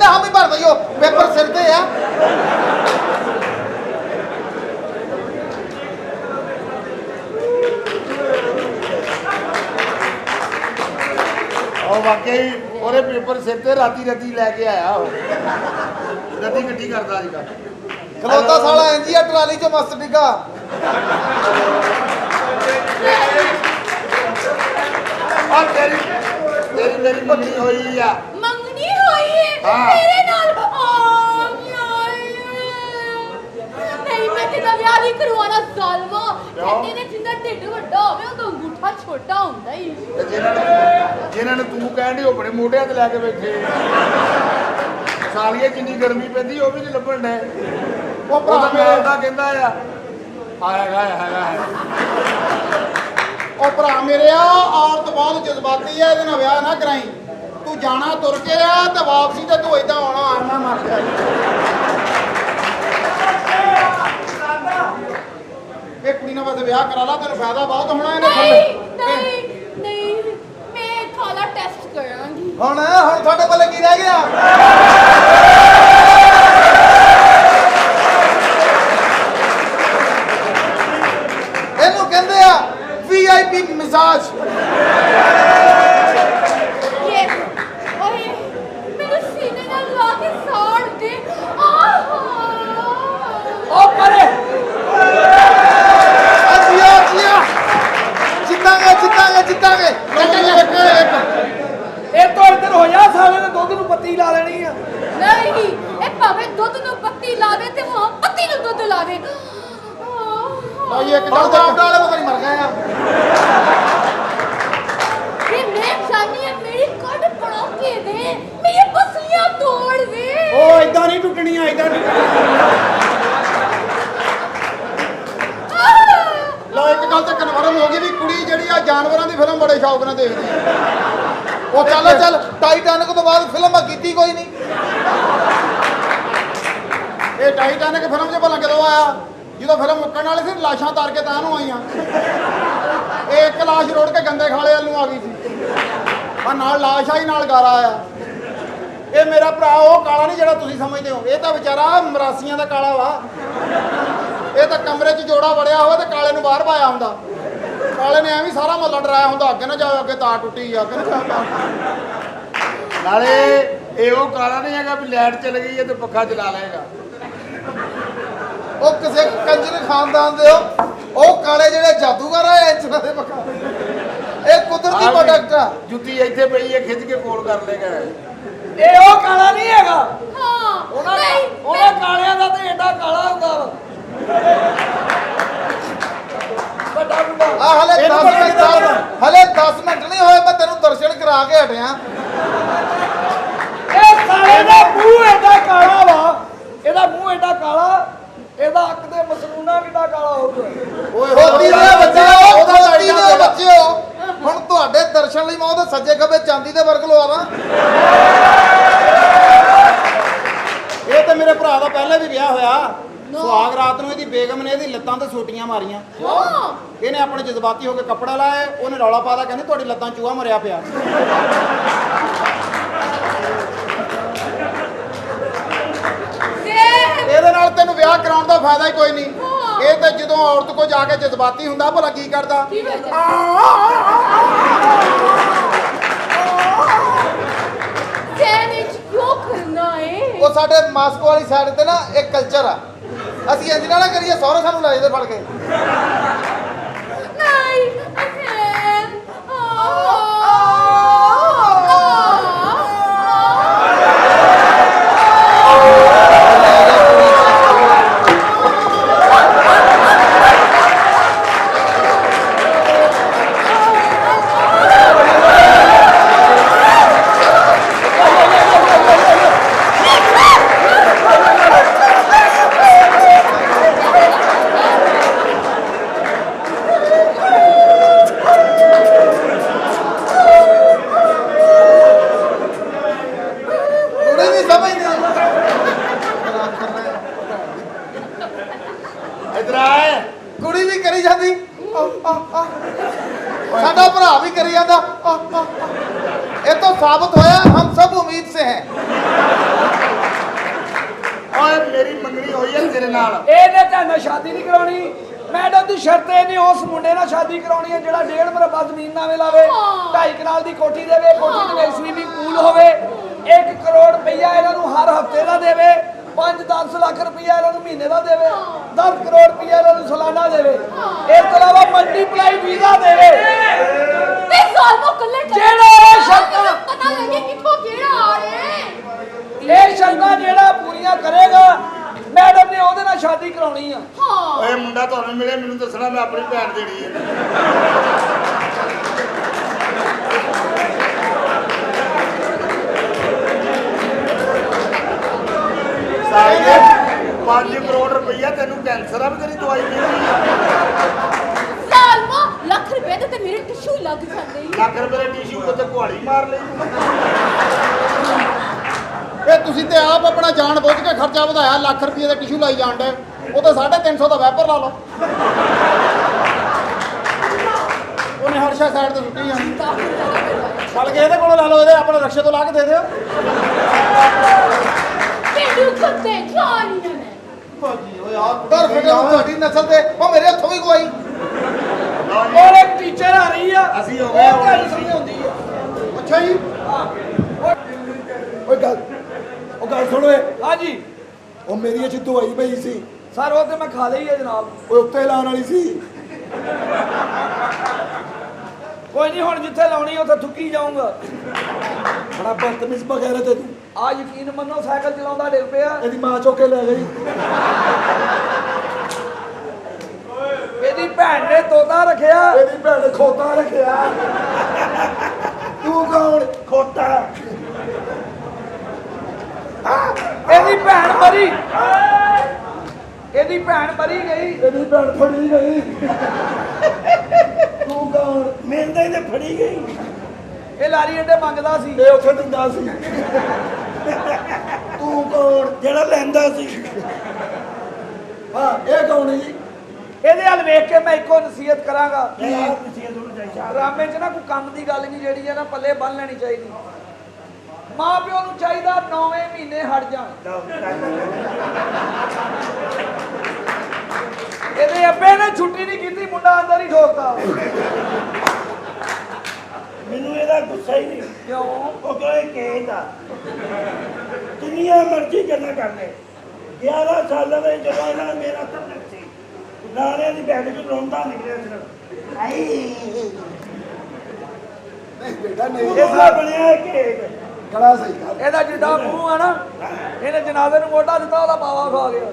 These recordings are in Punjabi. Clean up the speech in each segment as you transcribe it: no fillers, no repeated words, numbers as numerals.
ਤਾਂ ਹਮ ਹੀ ਭਰ ਦਈਓ ਪੇਪਰ ਸਿਰ ਤੇ ਆ ਉਹ ਵਾਕਈ ਉਹਦੇ ਪੇਪਰ ਸਿਰ ਤੇ ਰਾਤੀ ਲੈ ਕੇ ਆਇਆ ਉਹ ਰੱਤੀ ਇਕੱਠੀ ਕਰਦਾ ਅੱਜ ਕੱਲ੍ਹ ਖਲੋਤਾ ਸਾਲਾ ਇੰਜੀ ਆ ਟਰਾਲੀ ਚੋਂ ਮਸਤ ਡਿੱਗਾ ਆ ਤੇਰੀ ਮੇਰੀ ਮੰਗਣੀ ਹੋਈ ਆ ਮੰਗਣੀ ਹੋਈ ਹੈ ਹਾਂ। ਮੇਰੇ ਨਾਲ ਨਹੀਂ ਮੈਂ ਤੇਰਾ ਵਿਆਹ ਨਹੀਂ ਕਰਵਾਉਣਾ ਜ਼ਾਲਮਾ ਕਹਿੰਦੇ ਨੇ ਜਿੰਨਾ ਢਿੱਡ ਵੱਡਾ ਹੋਵੇ ਉਹਦਾ ਅੰਗੂਠਾ ਛੋਟਾ ਹੁੰਦਾ ਹੀ ਤੇ ਜਿਨ੍ਹਾਂ ਨੂੰ ਤੂੰ ਕਹਿਣ ਡਈ ਉਹ ਬੜੇ ਮੋਢਿਆਂ ਤੇ ਲੈ ਕੇ ਬੈਠੇ ਸਾਲੀਏ ਜਿੰਨੀ ਗਰਮੀ ਪੈਂਦੀ ਉਹ ਵੀ ਨਹੀਂ ਲੱਭਣ ਡੇ ਉਹ ਭਰਾ ਮੇਰਾ ਉਹਦਾ ਕਹਿੰਦਾ ਆ ਹੈਗਾ ਉਹ ਭਰਾ ਮੇਰੇ ਆ ਔਰਤ ਬਹੁਤ ਜਜ਼ਬਾਤੀ ਆ ਇਹਦੇ ਨਾਲ ਵਿਆਹ ਨਾ ਕਰਾਈ ਤੂੰ ਜਾਣਾ ਤੁਰ ਕੇ ਆ ਤੇ ਵਾਪਸੀ ਤੇ ਤੂੰ ਏਦਾਂ ਆਉਣਾ ਆਣਾ ਮਰ ਜਾ ਇਹ ਕੁੜੀ ਨਾਲ ਬਸ ਵਿਆਹ ਕਰਾ ਲਾ ਤੈਨੂੰ ਫਾਇਦਾ ਬਹੁਤ ਹੋਣਾ ਇਹਨੇ ਨਹੀਂ ਮੈਂ ਖਾਲਾ ਟੈਸਟ ਕਰਾਂਗੀ ਹੁਣ ਤੁਹਾਡੇ ਕੋਲ ਕੀ ਰਹਿ ਗਿਆ ਇਹਨੂੰ ਕਹਿੰਦੇ ਆ VIP ਮਸਾਜ ये ओए मेरे सीने ਨਾਲ ਲਾ ਕੇ ਸਾੜ ਦੇ ਆਹਾ ਉਹ ਪਰੇ ਅੱਛਾ ਜਿੱਤਾਂਗੇ ਇਹ ਤੋਂ ਇੱਧਰ ਹੋ ਜਾ ਸਾਲੇ ਨੇ ਦੁੱਧ ਨੂੰ ਪੱਤੀ ਲਾ ਲੈਣੀ ਆ ਨਹੀਂ ਇਹ ਭਾਵੇਂ ਦੁੱਧ ਨੂੰ ਪੱਤੀ ਲਾਵੇ ਤੇ ਉਹ ਪੱਤੀ ਨੂੰ ਦੁੱਧ ਲਾਵੇ ਭਾਈ ਇੱਕ ਗੱਲ ਤਾਂ ਵਾਲੇ ਪਤਾ ਨਹੀਂ ਮਰ ਗਏ ਆ ਇਹ ਮੈਂ ਚਾਹਨੀ ਹੈ ਮੇਰੀ ਕੱਢ ਪੜੋ ਕੇ ਦੇ ਮੇਰੀ ਪਸਲੀਆਂ ਤੋੜ ਦੇ ਉਹ ਇਦਾਂ ਨਹੀਂ ਟੁੱਟਣੀਆਂ ਇਦਾਂ ਨਹੀਂ ਲੋ ਇੱਕ ਗੱਲ ਤਾਂ ਕਨਫਰਮ ਹੋ ਗਈ ਵੀ ਕੁੜੀ ਜਿਹੜੀ ਆ ਜਾਨਵਰਾਂ ਦੀ ਫਿਲਮ ਬੜੇ ਸ਼ੌਕ ਨਾਲ ਦੇਖਦੀ ਆ ਉਹ ਚੱਲ ਟਾਈਟੈਨਿਕ ਤੋਂ ਬਾਅਦ ਫਿਲਮ ਆ ਕੀਤੀ ਕੋਈ ਨਹੀਂ ਇਹ ਟਾਈਟੈਨਿਕ ਫਿਲਮ 'ਚ ਭਲਾ ਕਦੋਂ ਆਇਆ ਜਦੋਂ ਫਿਲਮ ਮੁੱਕਣ ਵਾਲੀ ਸੀ ਲਾਸ਼ਾਂ ਤਾਰ ਕੇ ਤਾਂ ਨੂੰ ਆਈਆਂ ਇਹ ਇੱਕ ਲਾਸ਼ ਰੋੜ ਕੇ ਗੰਦੇ ਖਾਲੇ ਵੱਲ ਨੂੰ ਆ ਗਈ ਸੀ ਆ ਨਾਲ ਲਾਸ਼ ਆਈ ਨਾਲ ਗਾਰਾ ਆਇਆ ਇਹ ਮੇਰਾ ਭਰਾ ਉਹ ਕਾਲਾ ਨਹੀਂ ਜਿਹੜਾ ਤੁਸੀਂ ਸਮਝਦੇ ਹੋ ਇਹ ਤਾਂ ਵਿਚਾਰਾ ਮਰਾਸੀਆਂ ਦਾ ਕਾਲਾ ਵਾ ਇਹ ਤਾਂ ਕਮਰੇ 'ਚ ਜੋੜਾ ਵੜਿਆ ਹੋਵੇ ਤੇ ਕਾਲੇ ਨੂੰ ਬਾਹਰ ਪਾਇਆ ਹੁੰਦਾ ਕਾਲੇ ਨੇ ਐਵੇਂ ਸਾਰਾ ਮਹੱਲਾ ਡਰਾਇਆ ਹੁੰਦਾ ਅੱਗੇ ਨਾ ਜਾਓ ਅੱਗੇ ਤਾਰ ਟੁੱਟੀ ਆ ਅੱਗੇ ਨਾ ਜਾਓ ਨਾਲੇ ਇਹ ਉਹ ਕਾਲਾ ਨਹੀਂ ਹੈਗਾ ਵੀ ਲਾਈਟ ਚਲ ਗਈ ਹੈ ਤੇ ਪੱਖਾ ਚਲਾ ਲਏਗਾ ਉਹ ਕਿਸੇ ਕੰਜਰ ਖਾਨਦਾਨ ਦੇ ਉਹ ਕਾਲੇ ਜਿਹੜੇ ਜਾਦੂਗਰ ਆ ਇਹਨਾਂ ਦੇ ਪੱਕਾ ਇਹ ਕੁਦਰਤੀ ਪ੍ਰੋਡਕਟ ਆ ਜੁੱਤੀ ਇੱਥੇ ਪਈ ਹੈ ਖਿੱਚ ਕੇ ਕੋਲ ਕਰ ਲੇਗਾ ਇਹ ਉਹ ਕਾਲਾ ਨਹੀਂ ਹੈਗਾ ਹਾਂ ਉਹਨਾਂ ਕਾਲਿਆਂ ਦਾ ਤੇ ਏਡਾ ਕਾਲਾ ਹੁੰਦਾ ਵਾ ਵੱਡਾ ਬੁੱਢਾ ਆ ਹਲੇ 10 ਮਿੰਟ ਨਹੀਂ ਹੋਏ ਮੈਂ ਤੈਨੂੰ ਦਰਸ਼ਨ ਕਰਾ ਕੇ ਹਟਿਆ ਇਹ ਸਾਲੇ ਦਾ ਮੂੰਹ ਏਡਾ ਕਾਲਾ ਵਾ ਇਹਦਾ ਮੂੰਹ ਏਡਾ ਕਾਲਾ ਇਹਦਾ ਅੱਖ ਦੇ ਮਸਨੂਨਾ ਕਿੱਡਾ ਕਾਲਾ ਹੋਊਗਾ ਹੋਤੀ ਦੇ ਬੱਚਿਓ ਹੁਣ ਤੁਹਾਡੇ ਦਰਸ਼ਨ ਲਈ ਮੈਂ ਉਹਦੇ ਸੱਜੇ ਖੱਬੇ ਚਾਂਦੀ ਦੇ ਵਰਗ ਲਵਾਵਾਂ ਇਹ ਤਾਂ ਮੇਰੇ ਭਰਾ ਦਾ ਪਹਿਲਾਂ ਵੀ ਵਿਆਹ ਹੋਇਆ ਸੁਹਾਗ ਰਾਤ ਨੂੰ ਇਹਦੀ ਬੇਗਮ ਨੇ ਇਹਦੀ ਲੱਤਾਂ ਤੇ ਸੋਟੀਆਂ ਮਾਰੀਆਂ ਇਹਨੇ ਆਪਣੇ ਜਜ਼ਬਾਤੀ ਹੋ ਕੇ ਕੱਪੜਾ ਲਾਇਆ ਉਹਨੇ ਰੌਲਾ ਪਾਦਾ ਕਹਿੰਦੇ ਤੁਹਾਡੀ ਲੱਤਾਂ ਚੂਹਾ ਮਰਿਆ ਪਿਆ ਇਹਦੇ ਨਾਲ ਤੈਨੂੰ ਵਿਆਹ ਕਰਾਉਣ ਦਾ ਫਾਇਦਾ ਹੀ ਕੋਈ ਨਹੀਂ ਇਹ ਤਾਂ ਜਦੋਂ ਔਰਤ ਕੋ ਜਾ ਕੇ ਜਜ਼ਬਾਤੀ ਹੁੰਦਾ ਭਲਾ ਕੀ ਕਰਦਾ ਉਹ ਸਾਡੇ ਮਾਸਕੋ ਵਾਲੀ ਸਾਈਡ ਤੇ ਨਾ ਇੱਕ ਕਲਚਰ ਆ ਅਸੀਂ ਇੰਜ ਨਾ ਕਰੀਏ ਸਹੁਰੇ ਸਾਨੂੰ ਲੈ ਜਾਂਦੇ ਫੜ ਕੇ ਕੁੜੀ ਵੀ ਕਰੀ ਜਾਂਦੀ ਸਾਡਾ ਭਰਾ ਵੀ ਕਰੀ ਜਾਂਦਾ ਇਹ ਤਾਂ ਸਾਬਤ ਹੋਇਆ ਹਮ ਸਭ ਉਮੀਦ ਸੇ ਹੈ ਹੋਈ ਹੈ ਤੇਰੇ ਨਾਲ। ਇਹਨੇ ਤਾਂ ਸ਼ਾਦੀ ਨਹੀਂ ਕਰਾਉਣੀ। ਮੈਡਮ ਦੀ ਸ਼ਰਤ ਇਹ ਨਹੀਂ ਉਸ ਮੁੰਡੇ ਨਾਲ ਸ਼ਾਦੀ ਕਰਾਉਣੀ ਹੈ ਜਿਹੜਾ 1.5 ਮਰਬਾ ਜ਼ਮੀਨ ਨਾਵੇਂ ਲਾਵੇ, 2.5 ਕਨਾਲ ਦੀ ਕੋਠੀ ਦੇਵੇ, ਕੋਠੀ ਦੇ ਵਿੱਚ ਸਵੀਮਿੰਗ ਪੂਲ ਹੋਵੇ, 1 ਕਰੋੜ ਰੁਪਈਆ ਇਹਨਾਂ ਨੂੰ ਹਰ ਹਫਤੇ ਦਾ ਦੇਵੇ, 5-10 ਲੱਖ ਰੁਪਈਆ ਇਹਨਾਂ ਨੂੰ ਮਹੀਨੇ ਦਾ ਦੇਵੇ, 10 ਕਰੋੜ ਰੁਪਈਆ ਇਹਨਾਂ ਨੂੰ ਸਾਲਾਨਾ ਦੇਵੇ, ਇਸ ਤੋਂ ਇਲਾਵਾ ਮਲਟੀਪਲਾਈ ਵੀਜ਼ਾ ਦੇਵੇ। ਤੇ ਸਾਲਮੋ ਕੱਲੇ ਜਿਹੜਾ ਇਹ ਸ਼ਰਤਾਂ ਪਤਾ ਲੱਗੇ ਕਿੱਥੋਂ ਕਿਹੜਾ ਆ ਰਿਹਾ। ਇਹ ਸ਼ਰਤਾਂ ਜਿਹੜਾ ਪੂਰੀਆਂ ਕਰੇਗਾ ਮੈਡਮ ਨੇ ਉਹਦੇ ਨਾਲ ਸ਼ਾਦੀ ਕਰਾਉਣੀ ਆ। ਹਾਂ ਓਏ ਮੁੰਡਾ ਤੁਹਾਨੂੰ ਮਿਲੇ ਮੈਨੂੰ ਦੱਸਣਾ, ਮੈਂ ਆਪਣੀ ਭੈਣ ਦੇਣੀ ਹੈ। ਸਾਰੇ 5 ਕਰੋੜ ਰੁਪਈਆ ਤੈਨੂੰ ਕੈਂਸਰ ਆ ਵੀ ਤੇਰੀ ਦਵਾਈ ਮਿਲਦੀ ਸਾਲਮੋ ਲੱਖ ਰੁਪਏ ਤੇ ਮੇਰੇ ਟਿਸ਼ੂ ਲੱਗ ਜਾਂਦੇ ਹੀ। ਲੱਖ ਰੁਪਏ ਦੇ ਟਿਸ਼ੂ ਉੱਤੇ ਕੁਹਾੜੀ ਮਾਰ ਲਈ। ਇਹ ਤੁਸੀਂ ਤੇ ਆਪ ਆਪਣਾ ਜਾਣ ਬੁੱਝ ਕੇ ਖਰਚਾ ਵਧਾਇਆ, ਲੱਖ ਰੁਪਏ ਦਾ ਟਿਸ਼ੂ ਲਾਈ ਜਾਣ ਡੇ। ਉਹ ਤਾਂ 350 ਦਾ ਵੈਪਰ ਲਾ ਲਓ। ਉਹਨੇ ਹਰ ਸ਼ਾ ਸਾਈਡ ਤੇ ਸੁੱਟੀ ਜਾਣੀ। ਚੱਲ ਕੇ ਇਹਦੇ ਕੋਲੋਂ ਲੈ ਲਓ, ਇਹਦੇ ਆਪਣੇ ਰਕਸ਼ੇ ਤੋਂ ਲਾ ਕੇ ਦੇ ਦਿਓ। ਕਿਹਨੂੰ ਕੁੱਤੇ ਜਾਨੀਆਂ ਨੇ। ਭਾਜੀ ਓਏ ਆ ਦਰ ਫਟੇ ਤੁਹਾਡੀ ਨਸਲ ਤੇ ਉਹ ਮੇਰੇ ਹੱਥੋਂ ਵੀ ਗਵਾਈ। ਔਰ ਇੱਕ ਟੀਚਰ ਆ ਰਹੀ ਆ, ਅਸੀਂ ਹੋ ਗਏ ਉਹ ਗੱਲ ਸਮਝਾਉਂਦੀ ਆ। ਅੱਛਾ ਜੀ ਉਹ ਗੱਲ ਸੁਣੋ ਏ। ਹਾਂਜੀ ਉਹ ਮੇਰੀ ਇਹ ਦਵਾਈ ਪਈ ਸੀ, ਸਰ ਉਹ ਤੇ ਮੈਂ ਖਾ ਲਈ ਹੈ ਜਨਾਬ। ਉਹ ਉੱਤੇ ਲਾਉਣ ਵਾਲੀ ਸੀ। ਕੋਈ ਨਹੀਂ, ਹੁਣ ਜਿੱਥੇ ਲਾਉਣੀ ਉੱਥੇ ਥੁੱਕੀ ਜਾਊਂਗਾ। ਬੜਾ ਬਦਤਮੀਜ਼ ਵਗੈਰਾ ਤੇ ਤੂੰ। ਆ ਯਕੀਨ ਮੰਨੋ ਸਾਈਕਲ ਚਲਾਉਂਦਾ ਡਿੱਗ ਪਿਆ। ਇਹਦੀ ਮਾਂ ਚੁੱਕ ਕੇ ਲੈ ਗਈ। ਇਹਦੀ ਭੈਣ ਨੇ ਤੋਤਾ ਰੱਖਿਆ। ਇਹਦੀ ਭੈਣ ਨੇ ਖੋਤਾ ਰੱਖਿਆ। ਤੂੰ ਕੌਣ? ਖੋਤਾ। ਇਹਦੀ ਭੈਣ ਮਰੀ। ਇਹਦੀ ਭੈਣ ਮਰੀ ਗਈ। ਇਹਦੀ ਭੈਣ ਫੜੀ ਗਈ। ਤੂੰ ਕੌਣ? ਮਿਲਦੇ ਨੇ ਫੜੀ ਗਈ। ਇਹ ਲਾਰੀ ਅੱਡੇ ਮੰਗਦਾ ਸੀ। ਇਹ ਉੱਥੇ ਦਿੰਦਾ ਸੀ। ਤੂੰ ਕੌਣ? ਜਿਹੜਾ ਲੈਂਦਾ ਸੀ। ਹਾਂ ਇਹ ਕੌਣ ਹੈ ਜੀ? ਇਹਦੇ ਵੱਲ ਵੇਖ ਕੇ ਮੈਂ ਇੱਕੋ ਨਸੀਹਤ ਕਰਾਂਗਾ, ਯਾਰ ਨਸੀਹਤ ਹੋਣੀ ਚਾਹੀਦੀ। ਡਰਾਮੇ 'ਚ ਨਾ ਕੋਈ ਕੰਮ ਦੀ ਗੱਲ ਨਹੀਂ ਜਿਹੜੀ ਹੈ ਨਾ ਪੱਲੇ ਬੰਨ ਲੈਣੀ ਚਾਹੀਦੀ। ਮਾਂ ਪਿਓ ਨੂੰ ਚਾਹੀਦਾ 9ਵੇਂ ਮਹੀਨੇ ਹਟ ਜਾਣ। ਇਹਦੇ ਅੱਬੇ ਨੇ ਛੁੱਟੀ ਨਹੀਂ ਕੀਤੀ, ਮੁੰਡਾ ਅੰਦਰ ਹੀ ਠੋਕਦਾ। ਮੈਨੂੰ ਇਹਦਾ ਗੁੱਸਾ ਹੀ ਨਹੀਂ। ਕਿਉਂ? ਉਹ ਕਹੇ ਕਹਿੰਦਾ ਦੁਨੀਆ ਮਰਜ਼ੀ ਗੱਲਾਂ ਕਰ ਲੈ। 11 ਸਾਲਾਂ ਦੇ ਜਦੋਂ ਇਹਨਾਂ ਨੇ ਮੇਰਾ ਤਲਕ ਸੀ, ਗਾਣੇ ਦੀ ਬੈਠ ਕੇ ਰੋਂਦਾ ਨਿਕਲਿਆ ਸਿਰ। ਆਈ ਨਹੀਂ ਬੇਟਾ ਨਹੀਂ। ਇਹਦਾ ਬਣਿਆ ਕੇਕ। ਖੜਾ ਸਹੀ ਕਰ। ਇਹਦਾ ਜਿੱਡਾ ਮੂੰਹ ਆ ਨਾ, ਇਹਨੇ ਜਨਾਜ਼ੇ ਨੂੰ ਮੋਢਾ ਦਿੱਤਾ, ਉਹਦਾ ਬਾਵਾ ਖਾ ਗਿਆ।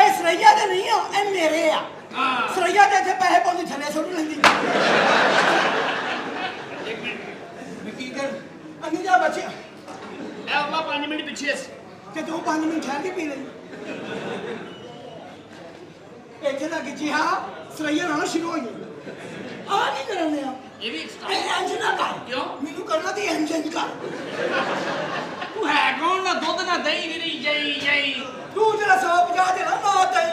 ਇਹ ਸਰਈਆ ਦੇ ਨਹੀਂ ਆ, ਇਹ ਮੇਰੇ ਆ। ਸਰਈਆ ਦੇ ਇੱਥੇ ਪੈਸੇ ਪਾਉਂਦੀ ਥੱਲੇ ਸੁੱਟ ਲੈਂਦੀ। ਕੀ ਕਰ ਅੰਨੀ ਜਾ ਬੱਚਿਆ। ਇਹ ਅੱਲਾ 5 ਮਿੰਟ ਪਿੱਛੇ ਤੇ ਤੂੰ 5 ਮਿੰਟ ਠਹਿਰ ਕੇ ਪੀ ਲਈ। ਇੱਥੇ ਲੱਗ ਜੀ ਹਾਂ ਸਰਈਆ ਨਾਲ ਸ਼ੁਰੂ ਹੋਈ ਆ ਨਹੀਂ ਕਰਨੇ ਆ। ਇਹ ਵੀ ਇੰਜ ਨਾ ਕਰ। ਕਿਉਂ? ਮੈਨੂੰ ਕਰਨਾ ਤੇ ਇੰਜ ਕਰ। ਤੂੰ ਹੈ ਕੌਣ? ਨਾ ਦੁੱਧ ਨਾ ਦਹੀਂ ਵੀ ਨਹੀਂ ਜਾਈ ਤੂੰ ਜਿਹੜਾ 150 ਦੇਣਾ ਨਾ ਦਈ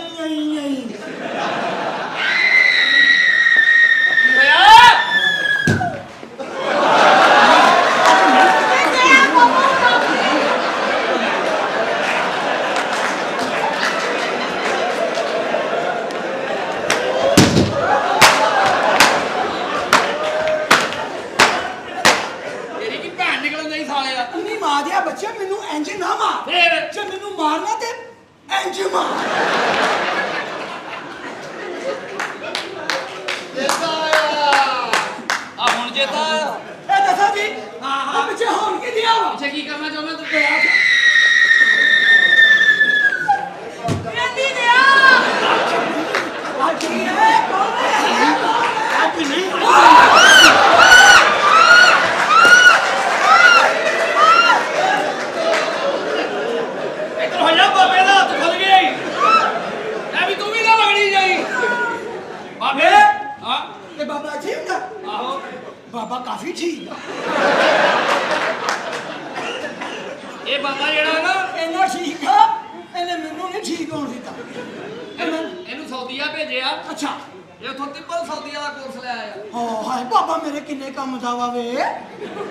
ਤੇਰੀ ਕੀ ਭੈਣ ਨਿਕਲਣ ਨਹੀਂ ਸਾਲਿਆ। ਅੰਨੀ ਮਾਰ ਦਿਆ ਬੱਚੇ, ਮੈਨੂੰ ਇੰਜ ਨਾ ਮਾਰ। ਫੇਰ ਜੇ ਮੈਨੂੰ ਮਾਰਨਾ ਤੇ ਇੰਜ ਮਾਰ। ਆ ਹੁਣ ਜੇ ਤਾਂ ਇਹ ਦੱਸੋ ਜੀ। ਹਾਂ ਪਿੱਛੇ ਹੋਣ ਕੀ ਦਿਆ ਵਾ। ਅੱਛਾ ਕੀ ਕਰਨਾ ਚਾਹੁੰਦਾ ਤੂੰ? ਕਹਿੰਦੀ ਨੇ ਆ ਆ ਕੀ ਹੈ ਕੌਣ ਹੈ ਅੱਜ ਨਹੀਂ ਇੱਧਰ ਹੋ ਜਾ, ਬਾਬੇ ਦਾ ਹੱਥ ਖੁੱਲ ਗਿਆ ਈ। ਐ ਵੀ ਤੂੰ ਵੀ ਨਾ ਵਗੜੀ ਜਾਈ। ਬਾਬੇ ਹਾਂ ਤੇ ਬਾਬਾ ਜੀ ਹੁੰਦਾ। ਆਹੋ ਬਾਬਾ ਕਾਫੀ ਠੀਕ ਆ। ਇਹ ਬਾਬਾ ਜਿਹੜਾ ਨਾ ਇੰਨਾ ਠੀਕ ਆ, ਇਹਨੇ ਮੈਨੂੰ ਨਹੀਂ ਠੀਕ ਕੌਣ ਦਿੱਤਾ ਇਹਨੂੰ ਸੌਦੀਆ ਭੇਜਿਆ ਅੱਛਾ ਇਹ ਉਥੋਂ ਤਿੱਬਲ ਸੌਦੀਆ ਦਾ ਕੋਰਸ ਲੈ ਆਇਆ ਓ ਹਾਏ ਬਾਬਾ ਮੇਰੇ ਕਿੰਨੇ ਕੰਮ ਦਾ ਵਾ ਵੇ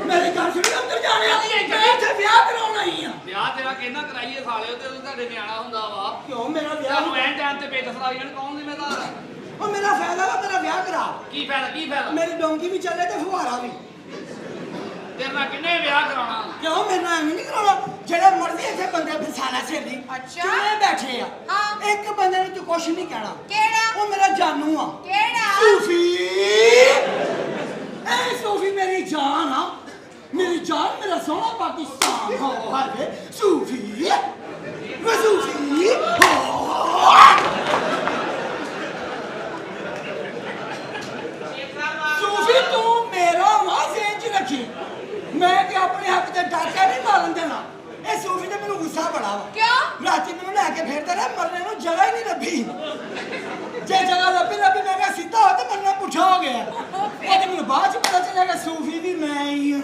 ਮੇਰੀ ਗੱਲ ਸੁਣੀ ਅੰਦਰ ਜਾਣਿਆ ਮੈਂ ਇੱਥੇ ਵਿਆਹ ਕਰਾਉਣ ਆਈ ਆ ਵਿਆਹ ਤੇਰਾ ਕਹਿੰਦਾ ਕਰਾਈਏ ਸਾਲਿਓ ਤੇ ਉਹ ਤੁਹਾਡੇ ਨਿਆਣਾ ਹੁੰਦਾ ਵਾ ਕਿਉਂ ਮੇਰਾ ਵਿਆਹ ਤੁਹਾਨੂੰ ਐਂ ਟਾਈਮ ਤੇ ਬੇਦਖਲ ਆ ਜਾਣ ਕੌਣ ਜ਼ਿੰਮੇਦਾਰ ਹੈ ਉਹ ਮੇਰਾ ਫਾਇਦਾ ਵਾ ਮੇਰਾ ਵਿਆਹ ਕਰਾ ਕੀ ਫਾਇਦਾ ਮੇਰੀ ਡੋਂਕੀ ਵੀ ਚੱਲੇ ਤੇ ਫੁਹਾਰਾ ਵੀ ਤੇਰੇ ਨਾਲ ਕਿੰਨੇ ਵਿਆਹ ਕਰਾਉਣਾ ਕਿਉਂ ਮੇਰੇ ਨਾਲ ਐਵੇਂ ਨਹੀਂ ਕਰਾਉਣਾ ਜਿਹੜੇ ਮਰਜ਼ੀ ਇੱਥੇ ਬੰਦੇ ਫਸਾਣਾ ਸੇਲੀ ਅੱਛਾ। ਕਿੰਨੇ ਬੈਠੇ ਆ ਹਾਂ। ਇੱਕ ਬੰਦੇ ਨੂੰ ਤੂੰ ਕੁਛ ਨਹੀਂ ਕਹਿਣਾ ਕਿਹੜਾ ਉਹ ਮੇਰਾ ਜਾਨੂ ਆ ਕਿਹੜਾ ਸੂਫੀ ਐ ਸੂਫੀ ਮੇਰੀ ਜਾਨ ਆ ਮੇਰੀ ਜਾਨ ਮੇਰਾ ਸੋਹਣਾ ਪਾਕਿਸਤਾਨ ਹੋ ਹਾਏ ਸੂਫੀ ਵੇ ਸੂਫੀ ਸੂਫੀ ਤੂੰ ਮੇਰਾ ਵਾਜ਼ੇ ਚ ਰੱਖੀ ਮੈਂ ਕਿ ਆਪਣੇ ਹੱਕ ਤੇ ਡਾਕਾ ਨਹੀਂ ਮਾਰਨ ਦੇਣਾ ਇਹ ਸੂਫੀ ਤੇ ਮੈਨੂੰ ਗੁੱਸਾ ਬੜਾ ਵਾ ਕਿਉਂ ਰਾਤੀ ਮੈਨੂੰ ਲੈ ਕੇ ਫੇਰਦਾ ਰਿਹਾ ਮਰਨੇ ਨੂੰ ਜਗ੍ਹਾ ਹੀ ਨਹੀਂ ਲੱਭੀ ਜੇ ਜਗ੍ਹਾ ਲੱਭੀ ਮੈਂ ਕਿਹਾ ਸਿੱਧਾ ਹੋ ਤੇ ਮਰਨਾ ਪੁੱਠਾ ਹੋ ਗਿਆ ਇਹ ਤੇ ਮੈਨੂੰ ਬਾਅਦ ਚ ਪਤਾ ਚੱਲਿਆ ਸੂਫੀ ਵੀ ਮੈਂ ਹੀ ਹਾਂ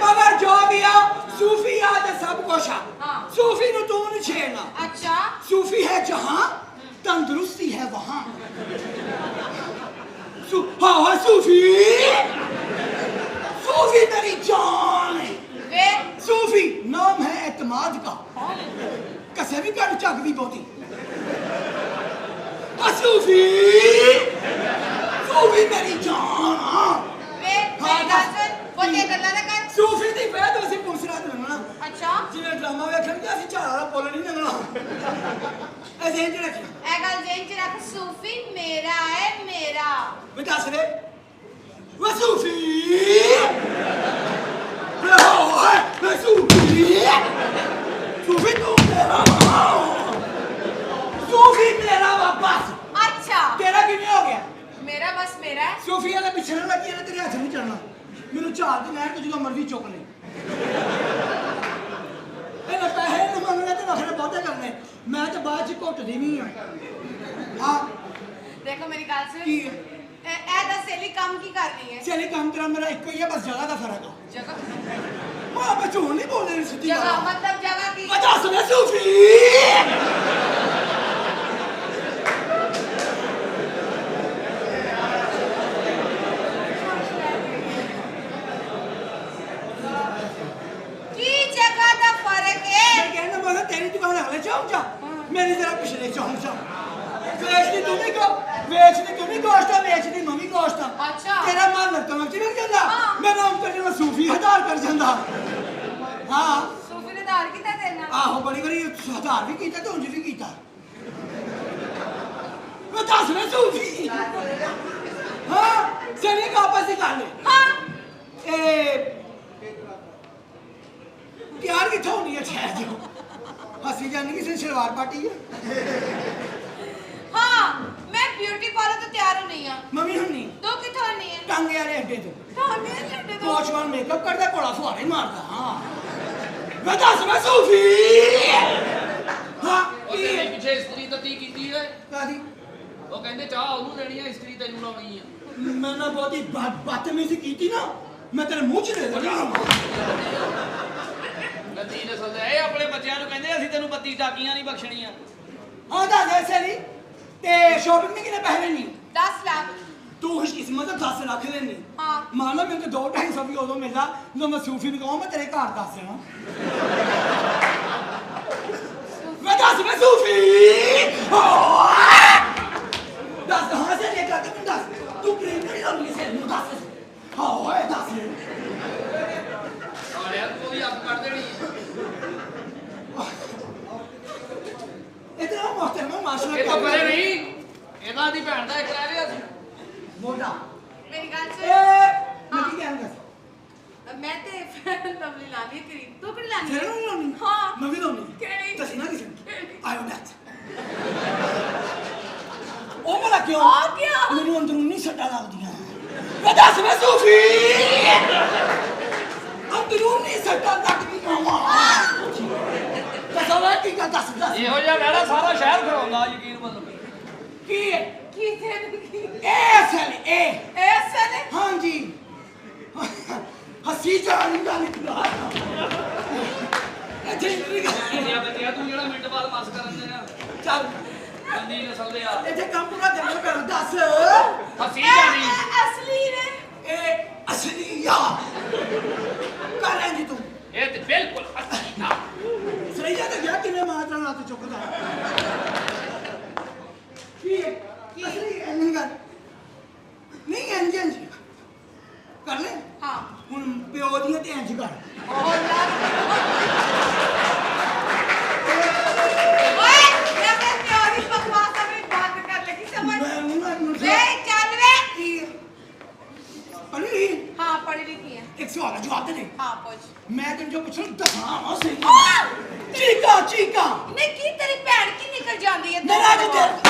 ਮਗਰ ਜੋ ਵੀ ਆ ਸੂਫੀ ਆ ਤੇ ਸਭ ਕੁਛ ਆ ਹਾਂ। ਸੂਫੀ ਨੂੰ ਤੂੰ ਨਹੀਂ ਛੇੜਨਾ ਅੱਛਾ सूफी है जहां तंदुरुस्ती है वहां हाँ सूफी सूफी तेरी जान है ਵੇ सूफी नाम है एतमाद का कसे भी कर चक दी बोती सूफी सूफी मेरी जान ਵੇ ਮੇਰੀ ਗੱਲ ਸੁਣ ਬੋਤੇ ਗੱਲਾਂ ਨਾ ਕਰ सूफी दी वजह तो ਅਸੀਂ ਪੁਲਿਸ ਰਾਤ ਲੰਘਣਾ ਅੱਛਾ ਜਿਵੇਂ ਡਰਾਮਾ ਵੇਖਣ ਕਿ ਅਸੀਂ ਝਾੜਾ ਦਾ ਪੁੱਲ ਨਹੀਂ ਲੰਘਣਾ ਐਸੇ ਇੰਜ ਰੱਖਣਾ ਇਹ ਗੱਲ ਜੇਨ ਚ ਰੱਖ ਸੂਫੀ ਮੇਰਾ ਹੈ ਮੇਰਾ ਮੈਂ ਦੱਸ ਦੇ ਵਸੂਫੀ ਵਸੂਫੀ ਸੂਫੀ ਤੂੰ ਮੇਰਾ ਸੂਫੀ ਮੇਰਾ ਵਾਪਸ ਅੱਛਾ ਤੇਰਾ ਕਿਵੇਂ ਹੋ ਗਿਆ ਮੇਰਾ ਬਸ ਮੇਰਾ ਹੈ ਸੂਫੀ ਵਾਲੇ ਪਿੱਛੇ ਨਾ ਲੱਗੀ ਨਾ ਤੇਰੇ ਹੱਥ ਨਹੀਂ ਚੜਨਾ ਮੈਨੂੰ ਝਾੜ ਦੀ ਨਹਿਰ ਤੋਂ ਜਦੋਂ ਮਰਜ਼ੀ ਚੁੱਕ ਲੈ ਇਹਨੇ ਪੈਸੇ ਨਹੀਂ ਮੰਗਣੇ ਤੇ ਨਖਰੇ ਬਹੁਤੇ ਕਰਨੇ ਮੈਂ ਤੇ ਬਾਅਦ ਚ ਘੁੱਟਦੀ ਨਹੀਂ ਆ ਹਾਂ ਦੇਖੋ ਮੇਰੀ ਗੱਲ ਸੁਣ ਕੀ ਇਹ ਦੱਸ ਸੇਲੀ ਕੰਮ ਕੀ ਕਰ ਰਹੀ ਹੈ ਚਲੇ ਕੰਮ ਤੇਰਾ ਮੇਰਾ ਇੱਕੋ ਹੀ ਆ ਬਸ ਜਗ੍ਹਾ ਦਾ ਫਰਕ ਆ ਜਗ੍ਹਾ ਮਾਂ ਮੈਂ ਝੂਠ ਨਹੀਂ ਬੋਲਦੀ ਸਿੱਧੀ ਜਗ੍ਹਾ ਗੱਲ ਮਤਲਬ ਜਗ੍ਹਾ ਕੀ ਮੈਂ ਦੱਸ ਮੈਂ ਸੂਫੀ ਕੀ ਜਗ੍ਹਾ ਦਾ ਫਰਕ ਹੈ ਮੈਂ ਕਹਿੰਦਾ ਮੈਂ ਕਿਹਾ ਤੇਰੀ ਦੁਕਾਨ ਹਲੇ ਚੌਂਕ ਜਾ ਮੇਰੀ ਜਰਾ ਪਿਛਲੇ ਚੌਂਕ ਜਾ ਵੇਚਦੀ ਤੂੰ ਵੀ ਗੋਸ਼ਤਾ ਵੇਚਦੀ ਮੈਂ ਵੀ ਗੋਸ਼ਤਾ ਅੱਛਾ। ਤੇਰਾ ਮਾਲ ਨਰਕਮ ਚ ਵਿਕ ਜਾਂਦਾ ਹਾਂ। ਮੇਰਾ ਅੰਕਲ ਜਿਹੜਾ ਸੂਫੀ ਹਜ਼ਾਰ ਕਰ ਜਾਂਦਾ ਹਾਂ ਸੂਫੀ ਨੇ ਦਾਰ ਕੀਤਾ ਤੇਰੇ ਨਾਲ ਆਹੋ ਬੜੀ ਵਾਰੀ ਹਜ਼ਾਰ ਵੀ ਕੀਤਾ ਤੇ ਉਂਝ ਵੀ ਕੀਤਾ ਮੈਂ ਦੱਸ ਮੈਂ ਸੂਫੀ ਹਾਂ ਸਨੀ ਕਾਪਸ ਦੀ ਗੱਲ ਹੈ ਹਾਂ ਇਹ ਪਿਆਰ ਕਿੱਥੋਂ ਹੋਣੀ ਹੈ ਠਹਿਰ ਜਾਓ ਹੱਸੀ ਜਾਨੀ ਕਿਸੇ ਸਲਵਾਰ ਪਾਟੀ ਹੈ ਹਾਂ ਮੈਂ ਬਿਊਟੀ ਪਾਰਲਰ ਤੋਂ ਤਿਆਰ ਹੋਣੀ ਆ ਮੰਮੀ ਹੁੰਨੀ ਤੂੰ ਕਿੱਥੋਂ ਨਹੀਂ ਹੈ ਟਾਂਗੇ ਵਾਲੇ ਅੱਡੇ ਤੋਂ ਤੁਹਾਨੂੰ ਲੱਡੇ ਤੋਂ ਕੋਚਵਾਨ ਮੇਕਅਪ ਕਰਦਾ ਕੋਲਾ ਫੁਹਾਰੇ ਮਾਰਦਾ ਹਾਂ ਮੈਂ ਦੱਸ ਮੈਂ ਸੂਫੀ ਹਾਂ ਉਹ ਤੇਰੇ ਪਿੱਛੇ ਇਸਤਰੀ ਤਤੀ ਕੀਤੀ ਓਏ ਕਾਦੀ ਉਹ ਕਹਿੰਦੇ ਚਾਹ ਉਹਨੂੰ ਦੇਣੀ ਆ ਇਸਤਰੀ ਤੈਨੂੰ ਲਾਉਣੀ ਆ ਮੈਂ ਨਾ ਬਹੁਤੀ ਬਦਤਮੀਜ਼ੀ ਕੀਤੀ ਨਾ ਮੈਂ ਤੇਰੇ ਮੂੰਹ 'ਚ ਦੇ ਦੇਣੀ ਲੱਤੀ ਨੇ ਸੋਚਿਆ ਇਹ ਆਪਣੇ ਬੱਚਿਆਂ ਨੂੰ ਕਹਿੰਦੇ ਅਸੀਂ ਤੈਨੂੰ 32 ਟਾਕੀਆਂ ਨਹੀਂ ਬਖਸ਼ਣੀਆਂ ਹਾਂ ਦੱਸ ਐਸੇ ਨਹੀਂ ਤੇ ਸ਼ੋਪਿੰਗ ਦੇ ਕਿੰਨੇ ਪੈਸੇ ਲੈਣੀ 10 ਲੱਖ ਤੂੰ ਖੁਸ਼ਕਿਸਮਤ 10 ਲੱਖ ਲੈਣੀ ਹਾਂ ਮੰਨ ਲਾ ਮੈਨੂੰ ਤੇ 2-250 ਵੀ ਉਦੋਂ ਮਿਲਦਾ ਜਦੋਂ ਮੈਂ ਸੂਫੀ ਨੂੰ ਕਹਾਂ ਮੈਂ ਤੇਰੇ ਘਰ ਦੱਸ ਦੇਣਾ ਮੈਂ ਦੱਸ ਮੈਂ ਸੂਫੀ ਦੱਸ ਹਾਂ ਸੇ ਲੈ ਕੇ ਦੱਸ ਤੂੰ ਪ੍ਰੇਮ ਨਹੀਂ ਲਾਉਣੀ ਸੇ ਨੂੰ ਦੱਸ ਹਾਂ ਓਏ ਦੱਸ ਸਾਲਿਆ ਤੂੰ ਉਹਦੀ ਅੱਗ ਕੱਢ ਦੇਣੀ ਇਤਨਾ ਮੁਹਤਰਮ ਮਾਸ਼ਾਅੱਲਾ ਇਹ ਤਾਂ ਪਰੇ ਨਹੀਂ ਇਹਨਾਂ ਦੀ ਭੈਣ ਦਾ ਇੱਕ ਰਹਿ ਗਿਆ ਸੀ ਮੋਢਾ ਮੇਰੀ ਗੱਲ ਏ ਸੁਣ ਮੈਂ ਕੀ ਕਹਿੰਦਾ ਮੈਂ ਤੇ ਲਵਲੀ ਲਾਣੀ ਕਰੀ ਤੂੰ ਕਿਹੜੀ ਲਾਣੀ ਤੇਰੇ ਨੂੰ ਲਾਉਣੀ ਹਾਂ ਮੈਂ ਵੀ ਲਾਉਣੀ ਕਿਹੜੀ ਦੱਸੀ ਨਾ ਕਿਸੇ ਕਿਹੜੀ? ਆਇਓ ਨੈਟ ਉਹ ਭਲਾ ਕਿਉਂ ਆ ਕਿਉਂ? ਮੈਨੂੰ ਅੰਦਰੂਨੀ ਸੱਟਾਂ ਲੱਗਦੀਆਂ ਮੈਂ ਦੱਸ ਮੈਂ ਸੂਫੀ ਅੰਦਰੂਨੀ ਸੱਟਾਂ ਲੱਗਦੀਆਂ ਦੱਸੋ ਕੀ ਕਾ ਦੱਸ ਇਹੋ ਜਿਹਾ ਵੈੜਾ ਸਾਰਾ ਸ਼ਹਿਰ ਖੜਾਉਂਦਾ ਯਕੀਨ ਮੰਨ ਕੀ ਹੈ ਕੀ ਤੇਰੇ ਕੀ ਐਸਲ ਇਹ ਐਸਾ ਨੇ ਹਾਂਜੀ ਹੱਸੀ ਜਾਣੀ ਦਾ ਨਿਕਲਾ ਇਹ ਜਿੰਦਗੀ ਮਿੰਟ ਬਾਅਦ ਮਸ ਕਰਨ ਦੇ ਆ ਚੱਲ ਗੰਦੀ ਨਸਲ ਦੇ ਆ ਇੱਥੇ ਕੰਮ ਪੂਰਾ ਕਰਨਾ ਕਰ ਦੱਸ ਹਸੀ ਜਾਣੀ ਅਸਲੀ ਨੇ ਇਹ ਅਸਲੀ ਆ ਕਰ ਲੈਂਦੀ ਤੂੰ ਇਹ ਤੇ ਬਿਲਕੁਲ ਅਸਲੀ ਨਾ ਸਹੀ ਆ ਤੇ ਗਿਆ ਕਿਵੇਂ ਮਾਰਦਾ ਨਾ ਤੂੰ ਚੁੱਕਦਾ ਕੀ ਅਸਲੀ ਨਹੀਂ ਕਰ ਨਹੀਂ ਇੰਜਨ ਕਰ ਲੈ ਹਾਂ ਹੁਣ ਪਿਓ ਦੀਆਂ ਤੇ ਇੰਜ ਕਰ ਓਏ ਮੈਂ ਪਿਓ ਦੀ ਬਕਵਾਸ ਆਪਣੀ ਬੰਦ ਕਰ ਲੱਗੀ ਸਮਝ ਵੇ ਚੱਲ ਵੇ ਪੜੀ ਹਾਂ ਪੜ੍ਹੀ ਲਿਖੀ ਹੈ ਇੱਕ ਸਵਾਲ ਦਾ ਜਵਾਬ ਦੇ ਦੇ ਹਾਂ ਪੁੱਛ ਮੈਂ ਤੈਨੂੰ ਜੋ ਪੁੱਛਣਾ ਦੱਸਾਂ ਸਹੀ ਚੀਕਾ ਚੀਕਾ ਨਹੀਂ ਕੀ ਤੇਰੀ ਭੈਣ ਕੀ ਨਿਕਲ ਜਾਂਦੀ ਹੈ ਮੇਰਾ ਅੱਜ ਤੇ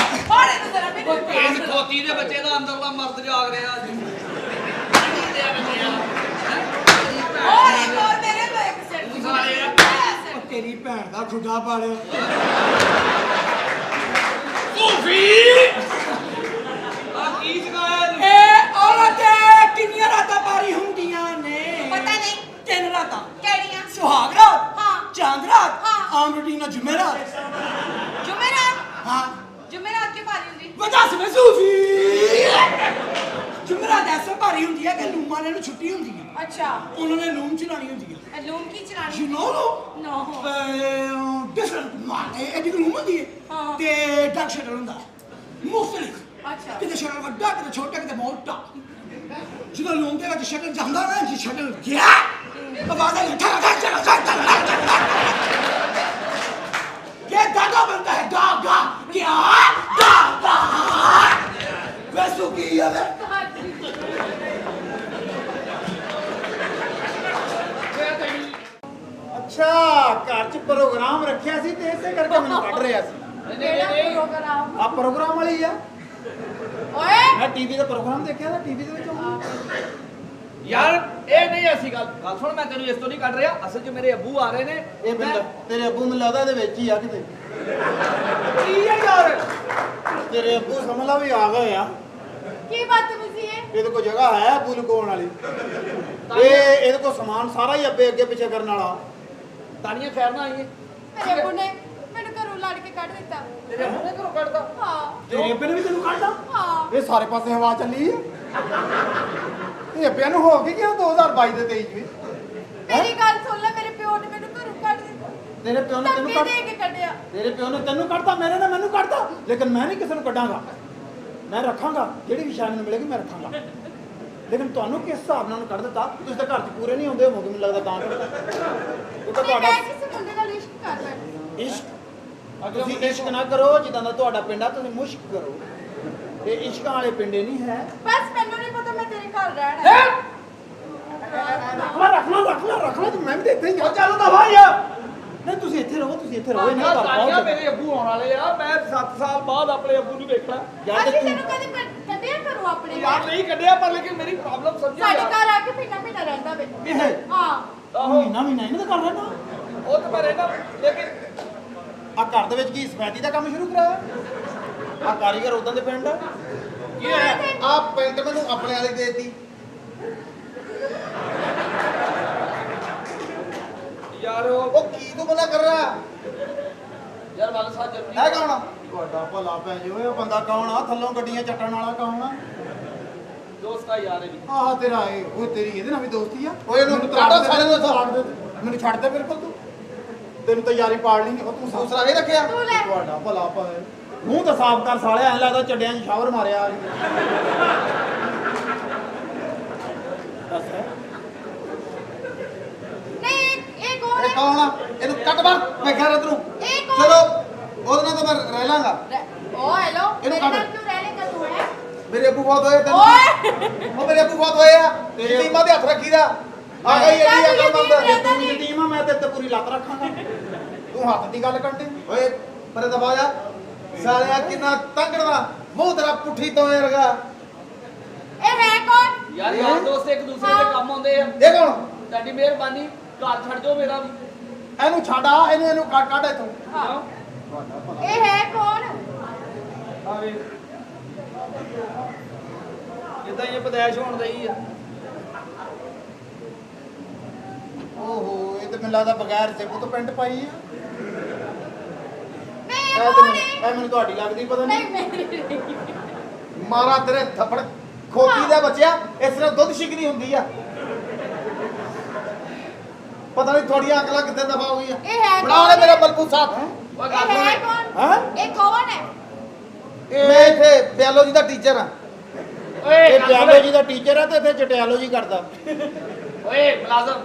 ਹੋਰ ਇਹਨੂੰ ਜ਼ਰਾ ਮੈਨੂੰ ਇਸ ਖੋਤੀ ਦੇ ਬੱਚੇ ਦਾ ਅੰਦਰਲਾ ਮਰਦ ਜਾਗ ਰਿਹਾ ਅੱਜ ਦੇ ਬੱਚੇ ਆ ਹੋਰ ਇੱਕ ਹੋਰ ਮੇਰੇ ਕੋਲ ਇੱਕ ਸੈਟ ਸਾਰੇ ਆ। ਉਹ ਤੇਰੀ ਭੈਣ ਦਾ ਖੁਦਾ ਪਾਲਿਆ ਸੂਫੀ ਆ ਕੀ ਸਿਖਾਇਆ ਤੂੰ ਇਹ ਔਰਤ ਕਿੰਨੀਆਂ ਰਾਤਾਂ ਪਾਰੀ ਹੁੰਦੀਆਂ ਨੇ ਪਤਾ ਨਹੀਂ 3 ਰਾਤਾਂ ਕਿਹੜੀਆਂ ਸੁਹਾਗ ਰਾਤ ਹਾਂ ਚਾਂਦ ਰਾਤ ਹਾਂ। ਆਮ ਰੋਟੀਨਾ ਜੁਮੇਰਾਤ ਜੁਮੇਰਾਤ ਹਾਂ ਜੁਮੇਰਾਤ ਕੀ ਭਾਰੀ ਹੁੰਦੀ ਵਜਾ ਸਮੇ ਸੂਫੀ ਜੁਮੇਰਾਤ ਐਸਾ ਭਾਰੀ ਹੁੰਦੀ ਹੈ ਕਿ ਲੂਮਾਂ ਨੇ ਨੂੰ ਛੁੱਟੀ ਹੁੰਦੀ ਹੈ ਅੱਛਾ ਉਹਨਾਂ ਨੇ ਲੂਮ ਚਲਾਣੀ ਹੁੰਦੀ ਹੈ ਇਹ ਲੂਮ ਕੀ ਚਲਾਣੀ ਯੂ ਨੋ ਨੋ ਡਿਫਰੈਂਟ ਮਾਨੇ ਇਹਦੀ ਲੂਮ ਹੁੰਦੀ ਹੈ ਹਾਂ। ਤੇ ਡੱਕ ਸ਼ਟਲ ਹੁੰਦਾ ਮੁਖਤਲਿਫ ਅੱਛਾ ਕਿਤੇ ਸ਼ਟਲ ਵੱਡਾ ਕਿਤੇ ਛੋਟਾ ਕਿਤੇ ਮੋਟਾ ਜਦੋਂ ਲੂਮ ਦੇ ਵਿੱਚ ਸ਼ਟਲ ਜਾਂਦਾ ਨਾ ਜੀ ਸ਼ਟਲ ਗਿਆ ਆਵਾਜ਼ ਆਈ ਠਾ ਠਾ ਠਾ ਠਾ ਠਾ ਇਹ ਦਾਦਾ ਬਣਦਾ ਹੈ ਦਾਗਾ क्या दादा वैसू की है ਅੱਛਾ ਘਰ 'ਚ ਪ੍ਰੋਗਰਾਮ ਰੱਖਿਆ ਸੀ ਤੇ ਇਸੇ ਕਰਕੇ ਮੈਨੂੰ ਕੱਢ ਰਿਹਾ ਸੀ ਕਿਹੜਾ ਪ੍ਰੋਗਰਾਮ ਆ ਪ੍ਰੋਗਰਾਮ ਵਾਲੀ ਆ ਓਏ ਮੈਂ ਟੀਵੀ ਦਾ ਪ੍ਰੋਗਰਾਮ ਦੇਖਿਆ ਤਾਂ ਟੀਵੀ ਦੇ ਵਿੱਚ ਯਾਰ ਇਹ ਨਹੀਂ ਐਸੀ ਗੱਲ ਗੱਲ ਸੁਣ ਮੈਂ ਤੈਨੂੰ ਇਸ ਤੋਂ ਨਹੀਂ ਕੱਢ ਰਿਹਾ ਅਸਲ 'ਚ ਮੇਰੇ ਅੱਬੂ ਆ ਰਹੇ ਨੇ ਇਹ ਬਿੰਦ ਤੇਰੇ ਅੱਬੂ ਮੈਨੂੰ ਲੱਗਦਾ ਇਹਦੇ ਵਿੱਚ ਹੀ ਆ ਕਿਤੇ ਕੀ ਹੈ ਯਾਰ ਤੇਰੇ ਅੱਬੂ ਸਮਝ ਲਾ ਵੀ ਆ ਗਏ ਆ ਕੀ ਬਦਤਮੀਜ਼ੀ ਹੈ ਇਹਦੇ ਕੋਲ ਜਗ੍ਹਾ ਹੈ ਅੱਬੂ ਲੁਕਾਉਣ ਵਾਲੀ ਇਹ ਇਹਦੇ ਕੋਲ ਸਮਾਨ ਸਾਰਾ ਹੀ ਅੱਗੇ ਪਿੱਛੇ ਕਰਨ ਵਾਲਾ ਤਾਨੀਆਂ ਖੈਰ ਨਾ ਆਈਏ ਮੇਰੇ ਅੱਬੂ ਨੇ ਮੈਨੂੰ ਘਰੋਂ ਲੜ ਕੇ ਕੱਢ ਦਿੱਤਾ ਤੇਰੇ ਅੱਬੂ ਨੇ ਘਰੋਂ ਕੱਢਦਾ ਹਾਂ ਤੇਰੇ ਅੱਬੇ ਨੇ ਵੀ ਤੈਨੂੰ ਕੱਢਦਾ ਹਾਂ ਇਹ ਸਾਰੇ ਪਾਸੇ ਹਵਾ ਚੱਲੀ ਆ ਇਹ ਅੱਬਿਆਂ ਨੂੰ ਹੋ ਕੇ ਗਿਆ 2022 ਦੇ 23 ਵਿੱਚ ਮੇਰੀ ਗੱਲ ਸੁਣ ਲੈ ਮੇਰੇ ਪਿਓ ਨੇ ਮੈਨੂੰ ਘਰੋਂ ਕੱਢ ਦਿੱਤਾ ਤੇਰੇ ਪਿਓ ਨੇ ਤੈਨੂੰ ਧੱਕੇ ਦੇ ਕੇ ਕੱਢਿਆ ਤੇਰੇ ਪਿਓ ਨੇ ਤੈਨੂੰ ਕੱਢਤਾ ਮੇਰੇ ਨੇ ਮੈਨੂੰ ਕੱਢਤਾ ਲੇਕਿਨ ਮੈਂ ਨਹੀਂ ਕਿਸੇ ਨੂੰ ਕੱਢਾਂਗਾ ਮੈਂ ਰੱਖਾਂਗਾ ਜਿਹੜੀ ਵੀ ਸ਼ਾਨ ਮੈਨੂੰ ਮਿਲੇਗੀ ਮੈਂ ਰੱਖਾਂਗਾ ਲੇਕਿਨ ਤੁਹਾਨੂੰ ਕਿਸ ਹਿਸਾਬ ਨਾਲ ਉਹਨੂੰ ਕੱਢ ਦਿੱਤਾ ਤੁਸੀਂ ਤਾਂ ਘਰ 'ਚ ਪੂਰੇ ਨਹੀਂ ਹੁੰਦੇ ਹੋਵੋਗੇ ਮੈਨੂੰ ਲੱਗਦਾ ਤਾਂ ਕੱਢਤਾ ਉਹ ਤਾਂ ਤੁਹਾਡਾ ਮੈਂ ਕਿਸੇ ਮੁੰਡੇ ਨਾਲ ਇਸ਼ਕ ਕਰ ਬੈਠੀ ਇਸ਼ਕ ਤੁਸੀਂ ਇਸ਼ਕ ਨਾ ਕਰੋ ਜਿੱਦਾਂ ਦਾ ਤੁਹਾਡਾ ਪਿੰਡ ਆ ਤੁਸੀਂ ਮੁਸ਼ਕ ਕਰੋ ਤੇ ਇਸ਼ਕਾਂ ਵਾਲੇ ਪਿੰਡੇ ਨਹੀਂ ਹੈ ਬਸ ਮੈਨੂੰ ਨਹੀਂ ਪਤਾ ਮੈਂ ਤੇਰੇ ਘਰ ਰਹਿਣਾ ਹੈ ਰੱਖ ਲੈ ਤੇ ਮੈਂ ਵੀ ਤੇ ਇੱਥੇ ਹੀ ਆ ਚੱਲ ਦਫਾ ਯਾਰ ਨਹੀਂ ਤੁਸੀਂ ਇੱਥੇ ਰਹੋ ਇਹਨਾਂ ਘਰ ਤਾਨੀਆਂ ਪਹੁੰਚ ਮੇਰੇ ਅੱਬੂ ਆਉਣ ਵਾਲੇ ਆ ਮੈਂ 7 ਸਾਲ ਬਾਅਦ ਆਪਣੇ ਅੱਬੂ ਨੂੰ ਵੇਖਣਾ ਜਾਂ ਤੇ ਅਸੀਂ ਤੂੰ ਤੈਨੂੰ ਕਦੇ ਕੱਢਿਆ ਕਰੋ ਆਪਣੇ ਯਾਰ ਘਰ ਨਹੀਂ ਕੱਢਿਆ ਪਰ ਲੇਕਿਨ ਮੇਰੀ ਪ੍ਰੋਬਲਮ ਸਮਝਿਆ ਸਾਡੇ ਯਾਰ ਘਰ ਆ ਕੇ ਪੀਣਾ ਰਹਿੰਦਾ ਵੇ ਇਹ ਹਾਂ ਆਹੋ ਮਹੀਨਾ ਇਹਨਾਂ ਦਾ ਕਰ ਰਹਿਣਾ ਉਹ ਤਾਂ ਮੈਂ ਰਹਿਣਾ ਲੇਕਿਨ ਆ ਘਰ ਦੇ ਵਿੱਚ ਕੀ ਸਫੈਦੀ ਦਾ ਕੰਮ ਸ਼ੁਰੂ ਕਰਾਇਆ ਆ ਕਾਰੀਗਰ ਉਦਾਂ ਦੇ ਪਿੰਡ ਕੀ ਹੈ ਆ ਪੈਂਟ ਮੈਨੂੰ ਆਪਣੇ ਵਾਲੀ ਦੇਤੀ ਯਾਰ ਉਹ ਕੀ ਤੂੰ ਬੰਦਾ ਕਰ ਰਿਹਾ ਯਾਰ ਵਾਲਾ ਸਾਹਿਬ ਜਰੂਰੀ ਹੈ ਕੌਣ ਤੁਹਾਡਾ ਭਲਾ ਪੈ ਜੇ ਓਏ ਉਹ ਬੰਦਾ ਕੌਣ ਆ ਥੱਲੋਂ ਗੱਡੀਆਂ ਚੱਟਣ ਵਾਲਾ ਕੌਣ ਆ ਦੋਸਤ ਆ ਯਾਰ ਇਹ ਵੀ ਆਹ ਤੇਰਾ ਇਹ ਉਹ ਤੇਰੀ ਇਹਦੇ ਨਾਲ ਵੀ ਦੋਸਤੀ ਆ ਓਏ ਇਹਨੂੰ ਕਾਟਾ ਸਾਰੇ ਨੂੰ ਤਲਾਕ ਦੇ ਮੈਨੂੰ ਛੱਡ ਦੇ ਬਿਲਕੁਲ ਤੂੰ ਤੈਨੂੰ ਤਾਂ ਯਾਰੀ ਪਾੜ ਲਈ ਉਹ ਤੂੰ ਦੂਸਰਾ ਇਹ ਰੱਖਿਆ ਤੂੰ ਲੈ। ਤੁਹਾਡਾ ਭਲਾ ਪਾਏ ਮੂੰਹ ਤਾਂ ਸਾਫ਼ ਕਰ ਸਾਲਿਆ ਐਂ ਲੱਗਦਾ ਚੱਡਿਆਂ 'ਚ ਸ਼ਾਵਰ ਮਾਰਿਆ ਦੱਸ ਨਹੀਂ ਇਹ ਕੌਣ ਇਹ ਹੈ ਕੌਣ ਆ ਇਹਨੂੰ ਕੱਟ ਬਾਹਰ ਮੈਂ ਖੈਰ ਇਧਰੋਂ ਇਹ ਕੌਣ ਚਲੋ ਉਹਦੇ ਨਾਲ ਤਾਂ ਮੈਂ ਰਹਿ ਲਾਂਗਾ ਓ ਹੈਲੋ ਇਹਨੂੰ ਮੇਰੇ ਕੱਢ। ਨਾਲ ਕਿਉਂ ਰਹਿਣੇ ਕਾ ਤੂੰ ਹੈ ਮੇਰੇ ਅੱਬੂ ਬਹੁਤ ਹੋਏ ਓਏ ਉਹ ਮੇਰੇ ਅੱਬੂ ਬਹੁਤ ਹੋਏ ਆ ਤੇ ਟੀਮਾਂ ਦੇ ਹੱਥ ਰੱਖੀਦਾ ਆ ਗਈ ਇਹਦੀ ਅਕਲ ਮੰਦ ਚੱਲ ਤੂੰ ਟੀਮ ਆ ਮੈਂ ਤੇ ਇੱਥੇ ਪੂਰੀ ਲੱਤ ਰੱਖਾਂਗਾ ਤੂੰ ਹੱਥ ਦੀ ਗੱਲ ਕਰਦੇ ਓਏ ਪਰੇ ਦਬਾ ਜਾ ਸਾਲਿਆ ਕਿੰਨਾ ਤੰਗੜਵਾ ਮੂੰਹ ਤੇਰਾ ਪੁੱਠੀ ਤੋਂ ਵਰਗਾ ਇਹ ਹੈ ਕੌਣ ਯਾਰ ਯਾਰ ਦੋਸਤ ਇੱਕ ਦੂਸਰੇ ਦੇ ਕੰਮ ਆਉਂਦੇ ਆ ਇਹ ਕੌਣ ਤੁਹਾਡੀ ਮਿਹਰਬਾਨੀ ਘਰ ਛੱਡ ਦਿਓ ਮੇਰਾ ਵੀ ਇਹਨੂੰ ਛੱਡ ਆ ਇਹਨੂੰ ਕੱਢ ਇੱਥੋਂ ਹਾਂ ਇਹ ਹੈ ਕੌਣ ਆਵੇ ਜਿੱਦਾਂ ਇਹ ਪਦੈਸ਼ ਹੋਣ ਦਈ ਆ ਓਹੋ ਇਹ ਤੇ ਮੈਨੂੰ ਲੱਗਦਾ ਬਗੈਰ ਸੇਬੂ ਤੋਂ ਪੈਂਟ ਪਾਈ ਆ ਇਹ ਮੈਨੂੰ ਤੁਹਾਡੀ ਲੱਗਦੀ ਪਤਾ ਨਹੀਂ ਨਹੀਂ ਮੇਰੀ ਮਾਰਾ ਤੇਰੇ ਥੱਪੜ ਖੋਤੀ ਦਾ ਬੱਚਿਆ ਇਸ ਤਰ੍ਹਾਂ ਦੁੱਧ ਸ਼ਿਕਰੀ ਹੁੰਦੀ ਆ ਪਤਾ ਨਹੀਂ ਤੁਹਾਡੀਆਂ ਅਕਲਾਂ ਕਿੱਥੇ ਦਫਾ ਹੋ ਗਈਆਂ ਇਹ ਹੈ ਬਣਾ ਲੈ ਕੌਣ? ਮੇਰਾ ਬਲਕੂ ਸਾਥ ਓਏ ਗੱਲ ਇਹ ਹੈ ਸੁਣ ਕੌਣ ਹਾਂ ਇਹ ਕੌਣ ਹੈ ਮੈਂ ਇੱਥੇ ਬਿਆਲੋਜੀ ਦਾ ਟੀਚਰ ਆ ਓਏ ਇਹ ਗੱਲ ਸੁਣ। ਬਿਆਲੋਜੀ ਦਾ ਟੀਚਰ ਆ ਤੇ ਇੱਥੇ ਜਟਿਆਲੋਜੀ ਕਰਦਾ ਓਏ ਮੁਲਾਜ਼ਮ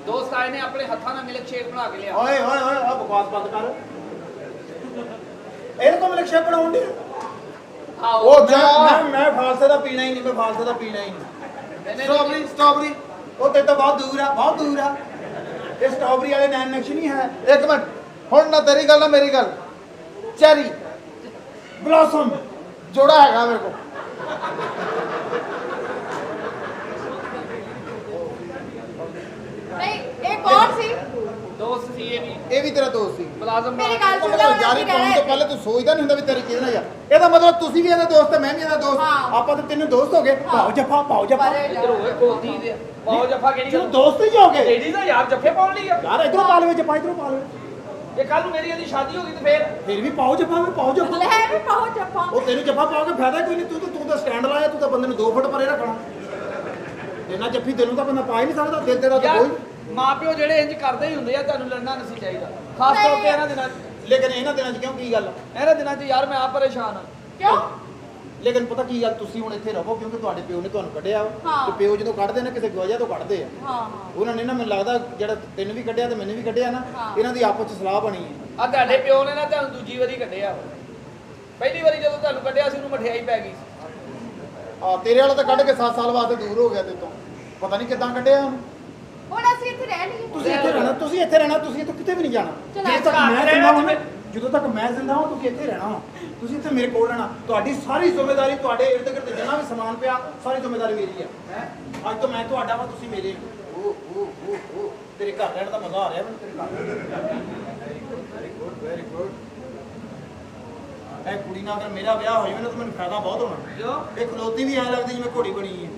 ਦੋਸਤ ਆਏ ਨੇ ਆਪਣੇ ਹੱਥਾਂ ਨਾਲ ਮਿਲਕ ਸ਼ੇਕ ਬਣਾ ਕੇ ਲਿਆ ਓਏ ਓਏ ਓਏ ਆ ਬਕਵਾਸ ਬੰਦ ਕਰ ਇਹਨੂੰ ਕੋ ਮਿਲਕ ਸ਼ੇਕ ਬਣਾਉਣ ਦੀ ਆਓ ਉਹ ਜਾ ਮੈਂ ਫਾਲਸੇ ਦਾ ਪੀਣਾ ਹੀ ਨਹੀਂ ਮੈਂ ਫਾਲਸੇ ਦਾ ਪੀਣਾ ਹੀ ਨਹੀਂ ਸਟ੍ਰਾਬੇਰੀ ਉਹ ਤੇ ਤਾਂ ਬਹੁਤ ਦੂਰ ਆ ਇਹ ਸਟ੍ਰਾਬੇਰੀ ਵਾਲੇ ਨੈਣ ਨਕਸ਼ ਨਹੀਂ ਹੈ ਇੱਕ ਮਿੰਟ ਹੁਣ ਨਾ ਤੇਰੀ ਗੱਲ ਨਾ ਮੇਰੀ ਗੱਲ ਚੈਰੀ ਬਲੌਸਮ ਜੋੜਾ ਹੈਗਾ ਮੇਰੇ ਕੋਲ ਨਹੀਂ ਇਹ ਕੌਣ ਸੀ ਦੋਸਤ ਸੀ ਇਹ ਵੀ ਤੇਰਾ ਦੋਸਤ ਸੀ ਮੁਲਾਜ਼ਮ ਮੇਰੀ ਗੱਲ ਸੁਣ ਮਤਲਬ ਲਓ ਯਾਰੀ ਪਾਉਣ ਤੋਂ ਪਹਿਲੇ ਤੂੰ ਸੋਚਦਾ ਨਹੀਂ ਹੁੰਦਾ ਵੀ ਤੇਰੀ ਕਿਹਦੇ ਨਾਲ ਯਾਰ ਇਹਦਾ ਮਤਲਬ ਤੁਸੀਂ ਵੀ ਇਹਦਾ ਦੋਸਤ ਤੇ ਮੈਂ ਵੀ ਇਹਦਾ ਦੋਸਤ ਹਾਂ। ਆਪਾਂ ਤਾਂ ਤਿੰਨੇ ਦੋਸਤ ਹੋ ਗਏ ਪਾਓ ਜੱਫਾ ਇੱਧਰ ਹੋਏ ਕੋਤੀ ਦੇ ਬਹੁਤ ਜੱਫਾ ਕਿਹੜੀ ਚਲੋ ਗੱਲ ਦੋਸਤ ਹੀ ਹੋ ਗਏ ਲੇਡੀ ਦਾ ਯਾਰ ਜੱਫੇ ਪਾਉਣ ਲਈ ਆ ਯਾਰ ਇਧਰੋਂ ਪਾ ਲਵੇ ਜੱਫਾ ਇਧਰੋਂ ਪਾ ਲਵੇ ਜੇ ਕੱਲ ਨੂੰ ਮੇਰੀ ਇਹਦੀ ਸ਼ਾਦੀ ਹੋ ਗਈ ਤੇ ਫੇਰ ਵੀ ਪਾਓ ਜੱਫਾ ਵੀ ਪਾਓ ਜੱਫਾ ਲੈ ਵੀ ਪਾਓ ਜੱਫਾ ਉਹ ਤੈਨੂੰ ਜੱਫਾ ਪਾਓਗੇ ਫਾਇਦਾ ਕੋਈ ਨਹੀਂ ਤੂੰ ਤਾਂ ਸਟੈਂਡ ਲਾਇਆ ਤੂੰ ਤਾਂ ਬੰਦੇ ਨੂੰ 2 ਫੁੱਟ ਪਰੇ ਰੱਖਣਾ ਇਹਨਾਂ ਜੱਫੀ ਤੈਨੂੰ ਤਾਂ ਬੰਦਾ ਪਾ ਹੀ ਨਹੀਂ ਸਕਦਾ ਦਿਲ ਤੇਰਾ ਤਾਂ ਯਾਰ ਕੋਈ ਮਾਪਿਓ ਜਿਹੜੇ ਇੰਜ ਕਰਦੇ ਹੀ ਹੁੰਦੇ ਆ ਤੁਹਾਨੂੰ ਲੜਨਾ ਨਹੀਂ ਚਾਹੀਦਾ ਖਾਸ ਤੌਰ ਤੇ ਇਹਨਾਂ ਦਿਨਾਂ 'ਚ ਲੇਕਿਨ ਇਹਨਾਂ ਦਿਨਾਂ 'ਚ ਕਿਉਂ ਕੀ ਗੱਲ ਇਹਨਾਂ ਦਿਨਾਂ 'ਚ ਯਾਰ ਮੈਂ ਆਪ ਪਰੇਸ਼ਾਨ ਆ ਕਿਉਂ ਲੇਕਿਨ ਪਤਾ ਕੀ ਗੱਲ ਤੁਸੀਂ ਹੁਣ ਇੱਥੇ ਰਹੋ ਕਿਉਂਕਿ ਤੁਹਾਡੇ ਪਿਓ ਨੇ ਤੁਹਾਨੂੰ ਕੱਢਿਆ ਵਾ। ਹਾਂ। ਤੇ ਪਿਓ ਜਦੋਂ ਕੱਢਦੇ ਨੇ ਕਿਸੇ ਗਵਾਜਾ ਤੋਂ ਕੱਢਦੇ ਆ ਹਾਂ ਹਾਂ ਉਹਨਾਂ ਨੇ ਨਾ ਮੈਨੂੰ ਲੱਗਦਾ ਜਿਹੜਾ ਤੈਨੂੰ ਵੀ ਕੱਢਿਆ ਤੇ ਮੈਨੂੰ ਵੀ ਕੱਢਿਆ ਨਾ ਹਾਂ। ਇਹਨਾਂ ਦੀ ਆਪਸ 'ਚ ਸਲਾਹ ਬਣੀ ਹੈ ਆ ਤੁਹਾਡੇ ਪਿਓ ਨੇ ਨਾ ਤੁਹਾਨੂੰ ਦੂਜੀ ਵਾਰੀ ਕੱਢਿਆ ਪਹਿਲੀ ਵਾਰੀ ਜਦੋਂ ਤੁਹਾਨੂੰ ਕੱਢਿਆ ਸੀ ਉਹਨੂੰ ਮਠਿਆਈ ਪੈ ਗਈ ਸੀ ਆ ਤੇਰੇ ਵਾਲਾ ਤਾਂ ਕੱਢ ਕੇ 7 ਸਾਲ ਵਾਸਤੇ ਦੂਰ ਹੋ ਗਿਆ ਤੇ ਤੋਂ ਪਤਾ ਨਹੀਂ ਕਿੱਦਾਂ ਕੱਢਿਆ ਉਹਨੂੰ ਹੁਣ ਅਸੀਂ ਇੱਥੇ ਰਹਿ ਲਈਏ ਤੁਸੀਂ ਇੱਥੇ ਰਹਿਣਾ ਤੁਸੀਂ ਇੱਥੋਂ ਕਿਤੇ ਵੀ ਨਹੀਂ ਜਾਣਾ ਚਲੋ ਜਦੋਂ ਤੱਕ ਘਰ ਮੈਂ ਰਹਿਣਾ ਜ਼ਿੰਦਾ ਹਾਂ ਜਦੋਂ ਤੱਕ ਮੈਂ ਜ਼ਿੰਦਾ ਹਾਂ ਤੁਸੀਂ ਇੱਥੇ ਰਹਿਣਾ ਵਾ ਤੁਸੀਂ ਇੱਥੇ ਮੇਰੇ ਕੋਲ ਰਹਿਣਾ ਤੁਹਾਡੀ ਸਾਰੀ ਜ਼ਿੰਮੇਵਾਰੀ ਤੁਹਾਡੇ ਇਰਦ ਗਿਰਦ ਜਿੰਨਾ ਵੀ ਸਮਾਨ ਪਿਆ ਸਾਰੀ ਜ਼ਿੰਮੇਵਾਰੀ ਮੇਰੀ ਹੈ ਅੱਜ ਤੋਂ ਮੈਂ ਤੁਹਾਡਾ ਵਾ ਤੁਸੀਂ ਮੇਰੇ ਓ ਤੇਰੇ ਘਰ ਰਹਿਣ ਦਾ ਮਜ਼ਾ ਆ ਰਿਹਾ ਮੈਨੂੰ ਤੇਰੇ ਘਰ ਵੈਰੀ ਗੁੱਡ ਇਹ ਕੁੜੀ ਨਾਲ ਅਗਰ ਮੇਰਾ ਵਿਆਹ ਹੋ ਜਾਵੇ ਨਾ ਤਾਂ ਮੈਨੂੰ ਫਾਇਦਾ ਬਹੁਤ ਹੋਣਾ ਕਿਉਂ ਇਹ ਖਲੋਤੀ ਵੀ ਐ ਲੱਗਦੀ ਜਿਵੇਂ ਘੋੜੀ ਬਣੀ ਹੈ